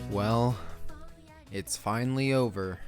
Well, it's finally over,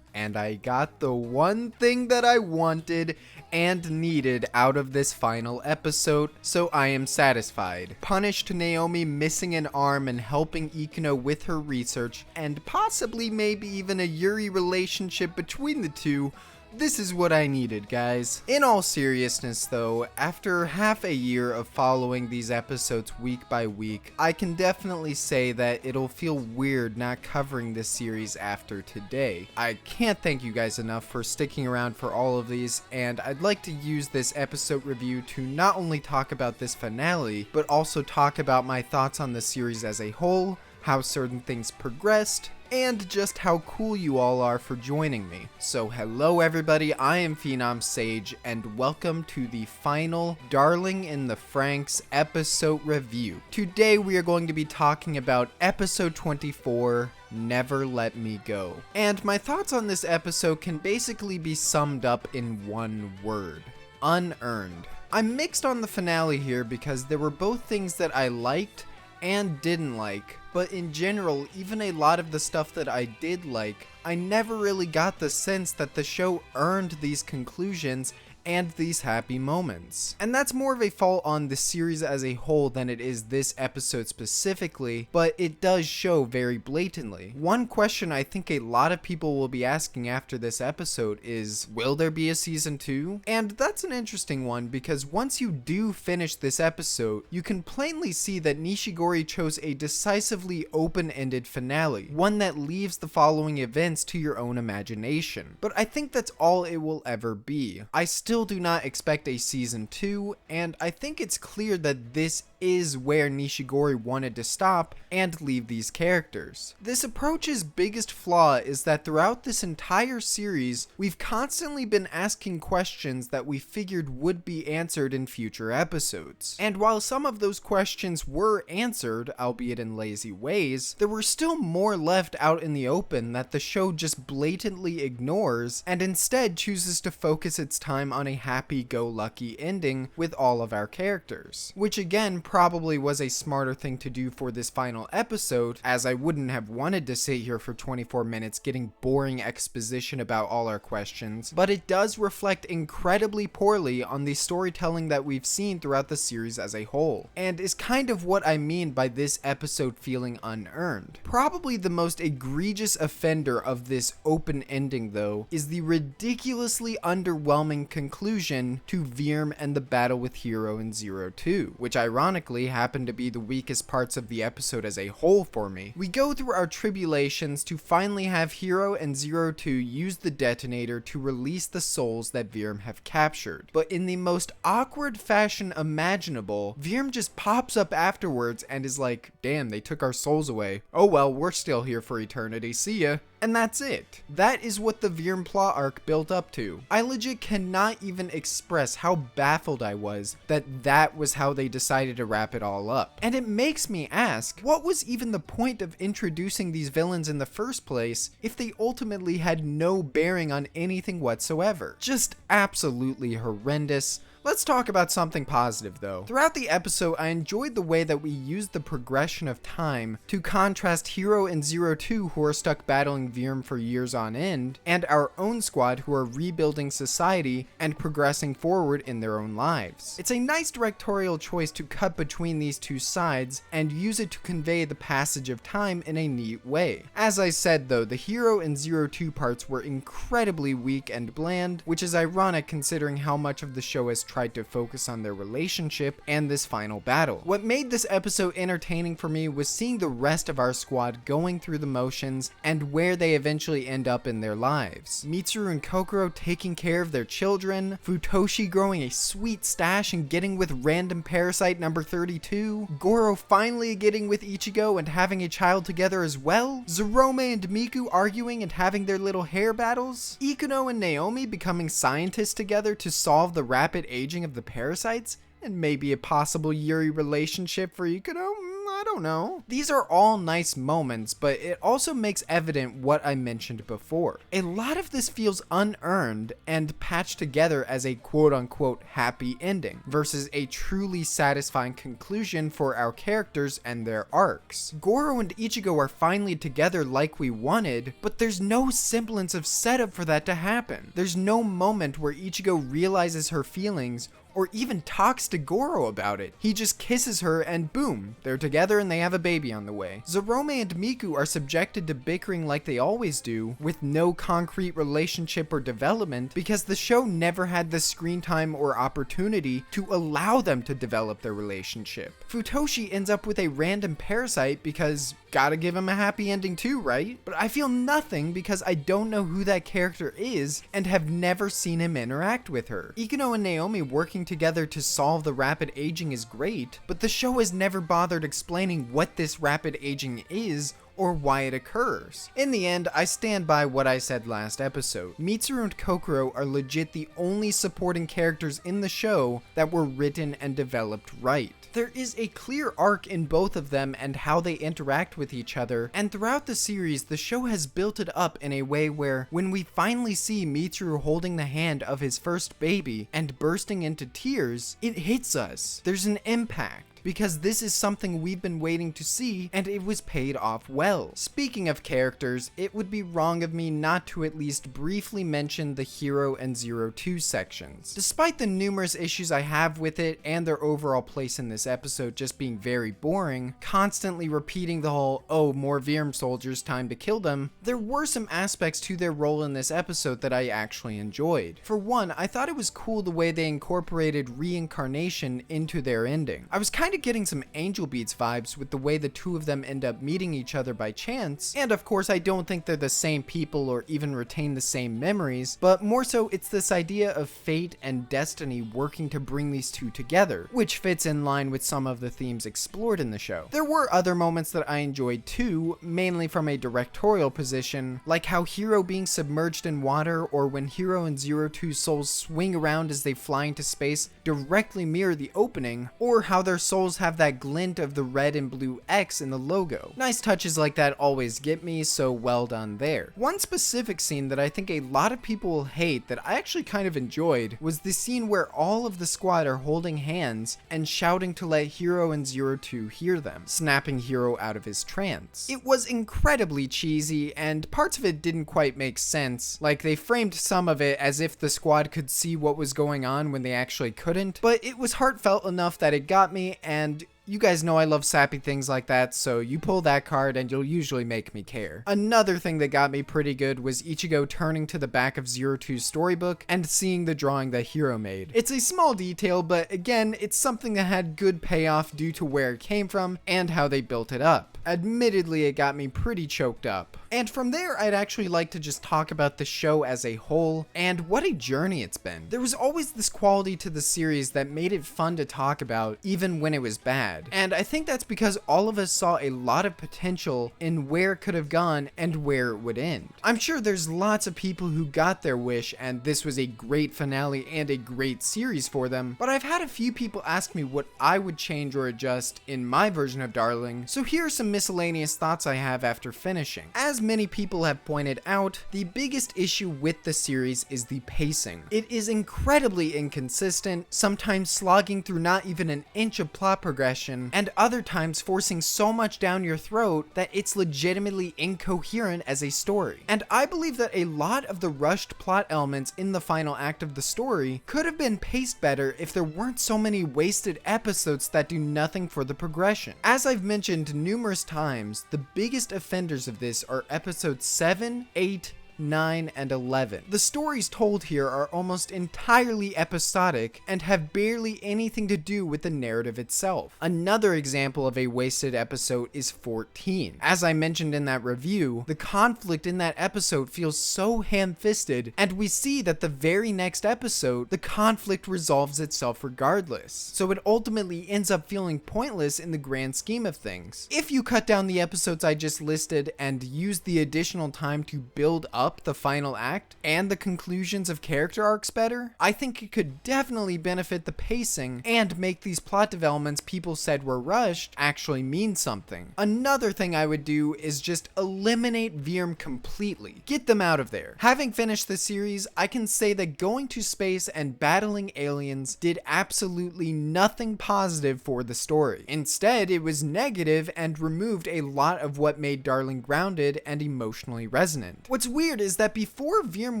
and I got the one thing that I wanted and needed out of this final episode, so I am satisfied. Punished Naomi missing an arm and helping Ikuno with her research, and possibly maybe even a Yuri relationship between the two. This is what I needed, guys. In all seriousness though, after half a year of following these episodes week by week, I can definitely say that it'll feel weird not covering this series after today. I can't thank you guys enough for sticking around for all of these, and I'd like to use this episode review to not only talk about this finale, but also talk about my thoughts on the series as a whole, how certain things progressed, and just how cool you all are for joining me. So hello everybody, I am PhenomSage, and welcome to the final Darling in the Franxx episode review. Today we are going to be talking about episode 24, Never Let Me Go. And my thoughts on this episode can basically be summed up in one word: unearned. I'm mixed on the finale here because there were both things that I liked and didn't like, but in general, even a lot of the stuff that I did like, I never really got the sense that the show earned these conclusions and these happy moments. And that's more of a fault on the series as a whole than it is this episode specifically, but it does show very blatantly. One question I think a lot of people will be asking after this episode is, will there be a season 2? And that's an interesting one, because once you do finish this episode, you can plainly see that Nishigori chose a decisively open-ended finale, one that leaves the following events to your own imagination. But I think that's all it will ever be. I still do not expect a season 2, and I think it's clear that this is where Nishigori wanted to stop and leave these characters. This approach's biggest flaw is that throughout this entire series, we've constantly been asking questions that we figured would be answered in future episodes. And while some of those questions were answered, albeit in lazy ways, there were still more left out in the open that the show just blatantly ignores and instead chooses to focus its time on a happy-go-lucky ending with all of our characters. Which again, probably was a smarter thing to do for this final episode, as I wouldn't have wanted to sit here for 24 minutes getting boring exposition about all our questions, but it does reflect incredibly poorly on the storytelling that we've seen throughout the series as a whole, and is kind of what I mean by this episode feeling unearned. Probably the most egregious offender of this open ending though, is the ridiculously underwhelming conclusion to Virm and the battle with Hiro in 02, which ironically happened to be the weakest parts of the episode as a whole for me. We go through our tribulations to finally have Hiro and 02 use the detonator to release the souls that Virm have captured. But in the most awkward fashion imaginable, Virm just pops up afterwards and is like, damn, they took our souls away. Oh well, we're still here for eternity, see ya. And that's it. That is what the Virm plot arc built up to. I legit cannot even express how baffled I was that that was how they decided to wrap it all up. And it makes me ask, what was even the point of introducing these villains in the first place if they ultimately had no bearing on anything whatsoever? Just absolutely horrendous. Let's talk about something positive though. Throughout the episode, I enjoyed the way that we used the progression of time to contrast Hiro and 02, who are stuck battling Virm for years on end, and our own squad, who are rebuilding society and progressing forward in their own lives. It's a nice directorial choice to cut between these two sides and use it to convey the passage of time in a neat way. As I said though, the Hiro and 02 parts were incredibly weak and bland, which is ironic considering how much of the show has tried to focus on their relationship and this final battle. What made this episode entertaining for me was seeing the rest of our squad going through the motions and where they eventually end up in their lives. Mitsuru and Kokoro taking care of their children, Futoshi growing a sweet stash and getting with random parasite number 32, Goro finally getting with Ichigo and having a child together as well, Zerome and Miku arguing and having their little hair battles, Ikuno and Naomi becoming scientists together to solve the rapid aging of the parasites, and maybe a possible Yuri relationship for Ikuno. I don't know. These are all nice moments, but it also makes evident what I mentioned before. A lot of this feels unearned and patched together as a quote-unquote happy ending versus a truly satisfying conclusion for our characters and their arcs. Goro and Ichigo are finally together like we wanted, but there's no semblance of setup for that to happen. There's no moment where Ichigo realizes her feelings or even talks to Goro about it. He just kisses her and boom, they're together and they have a baby on the way. Zorome and Miku are subjected to bickering like they always do, with no concrete relationship or development because the show never had the screen time or opportunity to allow them to develop their relationship. Futoshi ends up with a random parasite because gotta give him a happy ending too, right? But I feel nothing because I don't know who that character is and have never seen him interact with her. Ikuno and Naomi working together to solve the rapid aging is great, but the show has never bothered explaining what this rapid aging is or why it occurs. In the end, I stand by what I said last episode. Mitsuru and Kokoro are legit the only supporting characters in the show that were written and developed right. There is a clear arc in both of them and how they interact with each other, and throughout the series, the show has built it up in a way where when we finally see Mitsuru holding the hand of his first baby and bursting into tears, it hits us. There's an impact, because this is something we've been waiting to see, and it was paid off well. Speaking of characters, it would be wrong of me not to at least briefly mention the Hero and Zero 2 sections. Despite the numerous issues I have with it and their overall place in this episode just being very boring, constantly repeating the whole, oh, more Virm soldiers, time to kill them, there were some aspects to their role in this episode that I actually enjoyed. For one, I thought it was cool the way they incorporated reincarnation into their ending. I was kind of getting some Angel Beats vibes with the way the two of them end up meeting each other by chance, and of course I don't think they're the same people or even retain the same memories, but more so it's this idea of fate and destiny working to bring these two together, which fits in line with some of the themes explored in the show. There were other moments that I enjoyed too, mainly from a directorial position, like how Hero being submerged in water, or when Hero and Zero 2 souls swing around as they fly into space directly mirror the opening, or how their souls have that glint of the red and blue X in the logo. Nice touches like that always get me, so well done there. One specific scene that I think a lot of people will hate that I actually kind of enjoyed was the scene where all of the squad are holding hands and shouting to let Hero and Zero 2 hear them, snapping Hero out of his trance. It was incredibly cheesy, and parts of it didn't quite make sense, like they framed some of it as if the squad could see what was going on when they actually couldn't, but it was heartfelt enough that it got me, and you guys know I love sappy things like that, so you pull that card and you'll usually make me care. Another thing that got me pretty good was Ichigo turning to the back of Zero 2's storybook and seeing the drawing that Hero made. It's a small detail, but again, it's something that had good payoff due to where it came from and how they built it up. Admittedly, it got me pretty choked up. And from there, I'd actually like to just talk about the show as a whole, and what a journey it's been. There was always this quality to the series that made it fun to talk about, even when it was bad. And I think that's because all of us saw a lot of potential in where it could have gone and where it would end. I'm sure there's lots of people who got their wish and this was a great finale and a great series for them, but I've had a few people ask me what I would change or adjust in my version of Darling, so here are some miscellaneous thoughts I have after finishing. As many people have pointed out, the biggest issue with the series is the pacing. It is incredibly inconsistent, sometimes slogging through not even an inch of plot progression, and other times forcing so much down your throat that it's legitimately incoherent as a story. And I believe that a lot of the rushed plot elements in the final act of the story could have been paced better if there weren't so many wasted episodes that do nothing for the progression. As I've mentioned numerous times, the biggest offenders of this are episodes 7, 8, 9, and 11. The stories told here are almost entirely episodic and have barely anything to do with the narrative itself. Another example of a wasted episode is 14. As I mentioned in that review, the conflict in that episode feels so ham-fisted, and we see that the very next episode, the conflict resolves itself regardless. So it ultimately ends up feeling pointless in the grand scheme of things. If you cut down the episodes I just listed and use the additional time to build up up the final act and the conclusions of character arcs better, I think it could definitely benefit the pacing and make these plot developments people said were rushed actually mean something. Another thing I would do is just eliminate Virm completely. Get them out of there. Having finished the series, I can say that going to space and battling aliens did absolutely nothing positive for the story. Instead, it was negative and removed a lot of what made Darling grounded and emotionally resonant. What's weird is that before Virm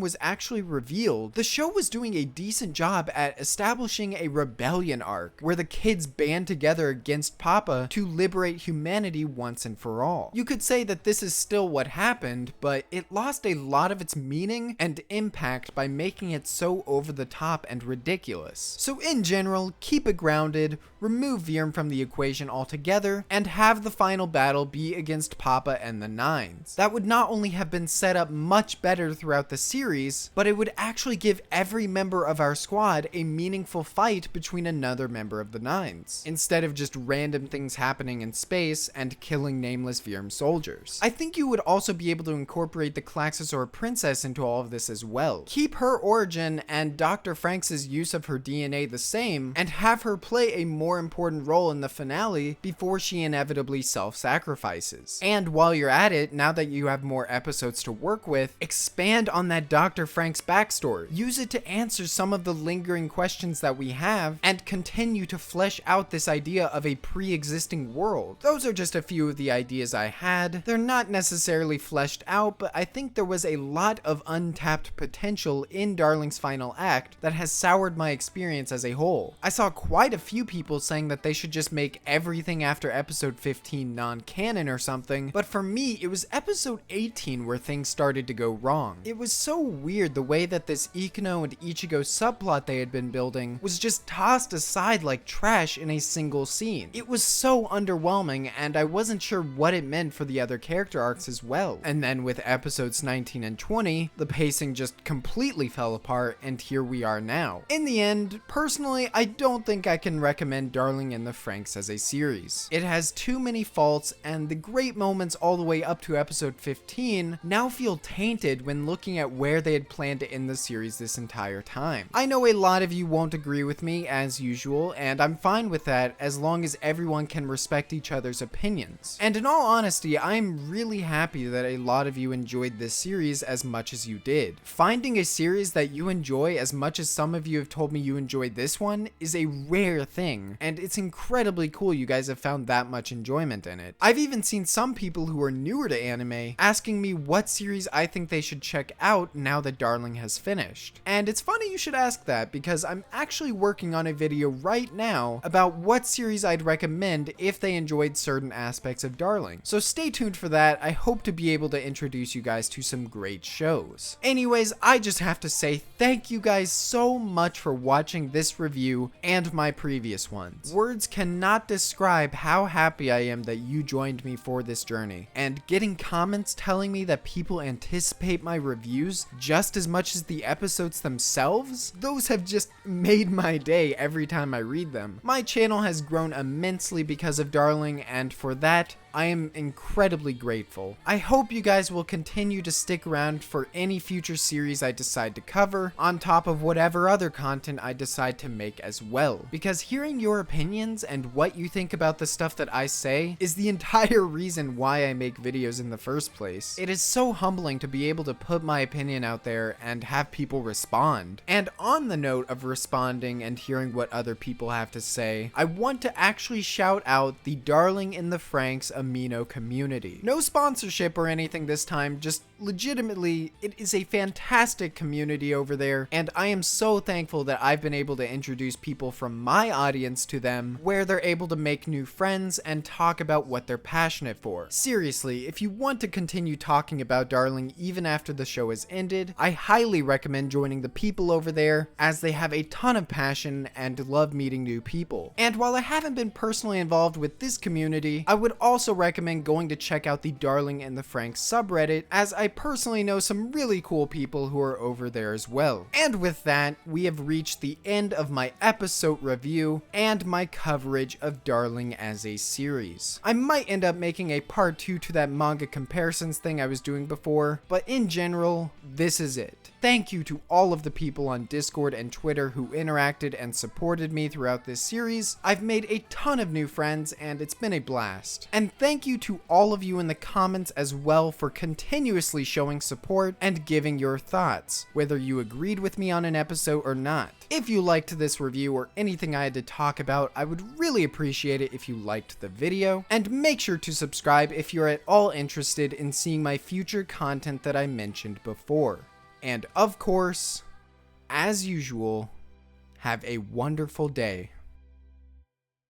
was actually revealed, the show was doing a decent job at establishing a rebellion arc where the kids band together against Papa to liberate humanity once and for all. You could say that this is still what happened, but it lost a lot of its meaning and impact by making it so over the top and ridiculous. So in general, keep it grounded, remove Virm from the equation altogether, and have the final battle be against Papa and the Nines. That would not only have been set up much better throughout the series, but it would actually give every member of our squad a meaningful fight between another member of the Nines, instead of just random things happening in space and killing nameless Virm soldiers. I think you would also be able to incorporate the Klaxosaur princess into all of this as well. Keep her origin and Dr. Franxx's use of her DNA the same, and have her play a more important role in the finale before she inevitably self-sacrifices. And while you're at it, now that you have more episodes to work with, expand on that Dr. Franxx backstory. Use it to answer some of the lingering questions that we have, and continue to flesh out this idea of a pre-existing world. Those are just a few of the ideas I had. They're not necessarily fleshed out, but I think there was a lot of untapped potential in Darling's final act that has soured my experience as a whole. I saw quite a few people saying that they should just make everything after episode 15 non-canon or something, but for me, it was episode 18 where things started to go wrong. It was so weird the way that this Ikuno and Ichigo subplot they had been building was just tossed aside like trash in a single scene. It was so underwhelming, and I wasn't sure what it meant for the other character arcs as well. And then with episodes 19 and 20, the pacing just completely fell apart, and here we are now. In the end, personally, I don't think I can recommend Darling in the Franxx as a series. It has too many faults, and the great moments all the way up to episode 15 now feel tainted when looking at where they had planned to end the series this entire time. I know a lot of you won't agree with me as usual, and I'm fine with that as long as everyone can respect each other's opinions. And in all honesty, I'm really happy that a lot of you enjoyed this series as much as you did. Finding a series that you enjoy as much as some of you have told me you enjoyed this one is a rare thing, and it's incredibly cool you guys have found that much enjoyment in it. I've even seen some people who are newer to anime asking me what series I think they should check out now that Darling has finished. And it's funny you should ask that, because I'm actually working on a video right now about what series I'd recommend if they enjoyed certain aspects of Darling. So stay tuned for that. I hope to be able to introduce you guys to some great shows. Anyways, I just have to say thank you guys so much for watching this review and my previous ones. Words cannot describe how happy I am that you joined me for this journey, and getting comments telling me that people anticipate my reviews just as much as the episodes themselves, those have just made my day every time I read them. My channel has grown immensely because of Darling, and for that, I am incredibly grateful. I hope you guys will continue to stick around for any future series I decide to cover, on top of whatever other content I decide to make as well. Because hearing your opinions and what you think about the stuff that I say is the entire reason why I make videos in the first place. It is so humbling to be able to put my opinion out there and have people respond. And on the note of responding and hearing what other people have to say, I want to actually shout out the Darling in the Franxx Amino community. No sponsorship or anything this time, just legitimately, it is a fantastic community over there, and I am so thankful that I've been able to introduce people from my audience to them, where they're able to make new friends and talk about what they're passionate for. Seriously, if you want to continue talking about Darling even after the show has ended, I highly recommend joining the people over there, as they have a ton of passion and love meeting new people. And while I haven't been personally involved with this community, I would also recommend going to check out the Darling and the Franxx subreddit, as I personally know some really cool people who are over there as well. And with that, we have reached the end of my episode review and my coverage of Darling as a series. I might end up making a part 2 to that manga comparisons thing I was doing before, but in general, this is it. Thank you to all of the people on Discord and Twitter who interacted and supported me throughout this series. I've made a ton of new friends and it's been a blast. And thank you to all of you in the comments as well for continuously showing support and giving your thoughts, whether you agreed with me on an episode or not. If you liked this review or anything I had to talk about, I would really appreciate it if you liked the video, and make sure to subscribe if you're at all interested in seeing my future content that I mentioned before. And of course, as usual, have a wonderful day.